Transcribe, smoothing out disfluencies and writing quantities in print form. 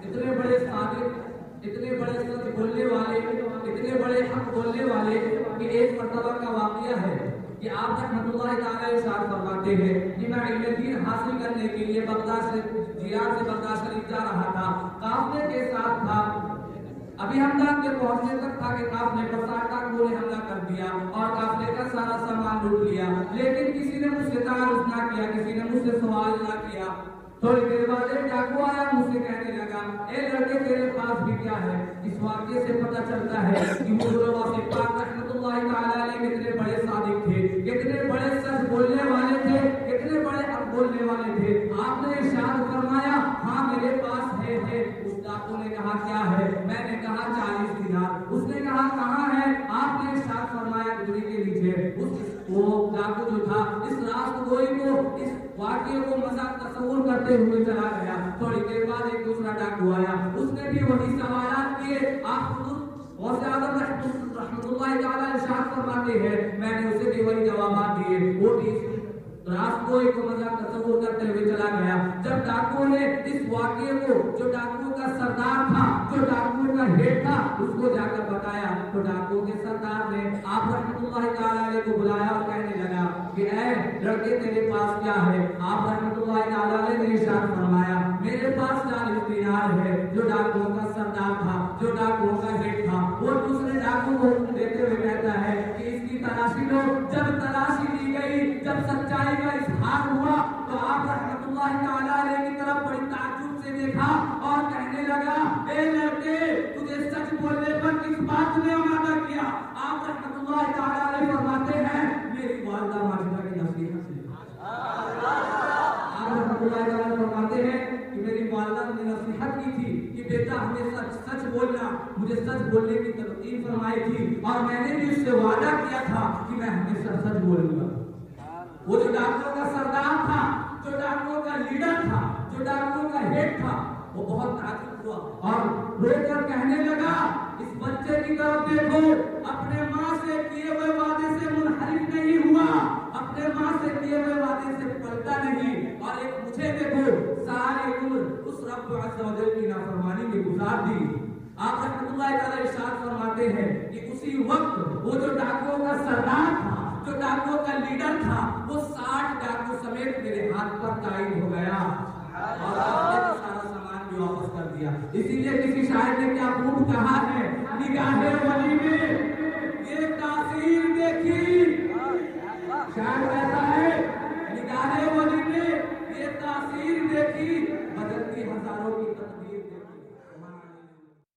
اتنے بڑے صادق، اتنے بڑے سچ بولنے والے، اتنے بڑے حق بولنے والے کہ ایک مرتبہ کا واقعہ ہے کہ آپ رحمۃ اللہ تعالی ارشاد فرماتے ہیں کہ میں علم دین حاصل کرنے کے لیے بغداد سے جیاد سے بغداد شریف جا رہا تھا، قافلے کے ساتھ تھا، ابھی ہمدان کے پہنچنے تک تھا کہ قافلے پر 60 ڈاکوؤں نے حملہ کر دیا اور قافلے کا سارا سامان لوٹ لیا، لیکن کسی نے مجھ سے تعارف نہ کیا، کسی نے مجھ سے سوال نہ کیا۔ تھوڑی دیر بعد ایک ڈاکو آیا، مجھ سے کہنے لگا اے لڑکے تیرے پاس بھی کیا ہے؟ اس واقعے سے پتہ چلتا ہے کہ حضور واسف پاک رحمۃ اللہ تعالی علیہ کتنے بڑے صادق تھے، کتنے بڑے سچ بولنے والے تھے، کتنے بڑے حق بولنے والے تھے۔ آپ نے ارشاد فرمایا ہاں میرے پاس ہے۔ اس ڈاکو نے کہا کیا ہے؟ میں نے کہا 40 دینار۔ اس نے کہا کہاں ہے؟ آپ نے ارشاد فرمایا گدری کے نیچے۔ وہ ڈاکو جو تھا اس راست گوئی کو، اس واقعے کو مذاق تصور کرتے ہوئے چلا گیا۔ تھوڑی دیر بعد ایک دوسرا ڈاکو آیا، اس نے بھی وہی سوالات کیے۔ آپ غوث اعظم رحمۃ اللہ تعالی ارشاد فرماتے ہیں میں نے اسے بھی وہی جوابات دیے۔ وہ بھی راست گوئی کو مذاق تصور کرتے ہوئے چلا گیا۔ جب ڈاکو نے اس واقعے کو، جو ڈاکو کا سردار تھا، جو ڈاکو کا ہیڈ تھا، اس کو جا کر بتایا تو ڈاکو کے سردار نے آپ رحمۃ اللہ تعالی علیہ کو بلایا اور کہنے لگا کہ اے لڑکے تیرے پاس کیا ہے؟ آپ رحمۃ اللہ تعالی علیہ نے ارشاد فرمایا میرے پاس 40 دینار ہے۔ جو ڈاکو کا سردار تھا، جو ڈاکو کا ہیڈ تھا، وہ دوسرے ڈاکو کو دیتے ہوئے کہتا ہے کہ اس کی تلاشی لو۔ جب تلاشی لی گئی، جب سچائی کا اظہار ہوا تو آپ رحمۃ اللہ تعالی علیہ کی طرف بڑی تعجب سے دیکھا اور کہنے لگا اے لڑکے تجھے سچ بولنے پر کس بات نے آمادہ کیا؟ آپ رحمۃ اللہ تعالی علیہ فرماتے ہیں میری والدہ ماجدہ کی نصیحت سے۔ آپ رحمۃ اللہ تعالی فرماتے ہیں کہ میری والدہ نے نصیحت کی تھی کہ بیٹا ہمیں سچ بولنا، مجھے سچ بولنے کی تلقین فرمائی تھی اور میں نے بھی اس سے وعدہ کیا تھا کہ میں ہمیشہ سچ بولوں گا۔ وہ جو ڈاکوؤں کا سردار تھا، جو ڈاکوؤں کا لیڈر تھا، جو ڈاکوؤں کا ہیڈ تھا، وہ بہت تعجب ہوا اور رو کر کہنے لگا اس بچے کی طرف دیکھو، اپنے ماں سے کیے ہوئے وعدے سے منحرف نہیں ہوا، اپنے ماں سے کیے ہوئے وعدے سے پلٹا نہیں، اور ایک مجھے دیکھو ساری عمر اس رب عز و جل کی نافرمانی میں گزار دی۔ آپ رحمۃ اللہ تعالی ارشاد فرماتے ہیں کہ اسی وقت وہ جو ڈاکوؤں کا سردار تھا، جو ڈاکوؤں کا لیڈر تھا، وہ 60 ڈاکو سمیت میرے ہاتھ پر تائید ہو گیا اور آپ نے سارا سامان بھی واپس کر دیا۔ اسی لیے کسی شاعر نے کیا خوب کہا ہے نگاہ ولی میں یہ تاثیر دیکھی، شاعر کہتا ہے نگاہ ولی میں یہ تاثیر دیکھی، بدلتی ہزاروں کی تقدیر دیکھی۔